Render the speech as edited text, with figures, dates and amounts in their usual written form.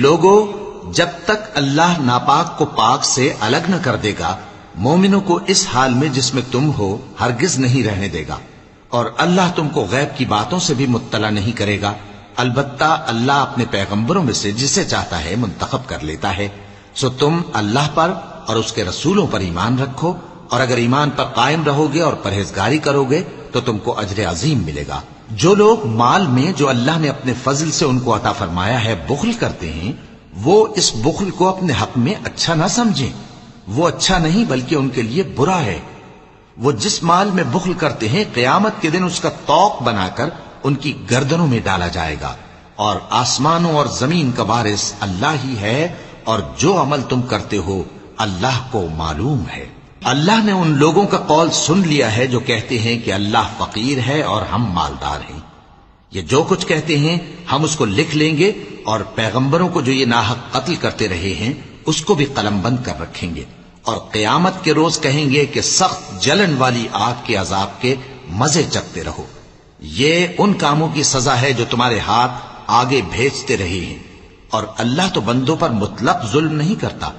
لوگوں، جب تک اللہ ناپاک کو پاک سے الگ نہ کر دے گا، مومنوں کو اس حال میں جس میں تم ہو ہرگز نہیں رہنے دے گا، اور اللہ تم کو غیب کی باتوں سے بھی مطلع نہیں کرے گا۔ البتہ اللہ اپنے پیغمبروں میں سے جسے چاہتا ہے منتخب کر لیتا ہے۔ سو تم اللہ پر اور اس کے رسولوں پر ایمان رکھو، اور اگر ایمان پر قائم رہو گے اور پرہیزگاری کرو گے تو تم کو اجر عظیم ملے گا۔ جو لوگ مال میں جو اللہ نے اپنے فضل سے ان کو عطا فرمایا ہے بخل کرتے ہیں، وہ اس بخل کو اپنے حق میں اچھا نہ سمجھیں، وہ اچھا نہیں بلکہ ان کے لیے برا ہے۔ وہ جس مال میں بخل کرتے ہیں قیامت کے دن اس کا طوق بنا کر ان کی گردنوں میں ڈالا جائے گا، اور آسمانوں اور زمین کا وارث اللہ ہی ہے، اور جو عمل تم کرتے ہو اللہ کو معلوم ہے۔ اللہ نے ان لوگوں کا قول سن لیا ہے جو کہتے ہیں کہ اللہ فقیر ہے اور ہم مالدار ہیں۔ یہ جو کچھ کہتے ہیں ہم اس کو لکھ لیں گے، اور پیغمبروں کو جو یہ ناحق قتل کرتے رہے ہیں اس کو بھی قلم بند کر رکھیں گے، اور قیامت کے روز کہیں گے کہ سخت جلن والی آگ کے عذاب کے مزے چکھتے رہو۔ یہ ان کاموں کی سزا ہے جو تمہارے ہاتھ آگے بھیجتے رہے ہیں، اور اللہ تو بندوں پر مطلق ظلم نہیں کرتا۔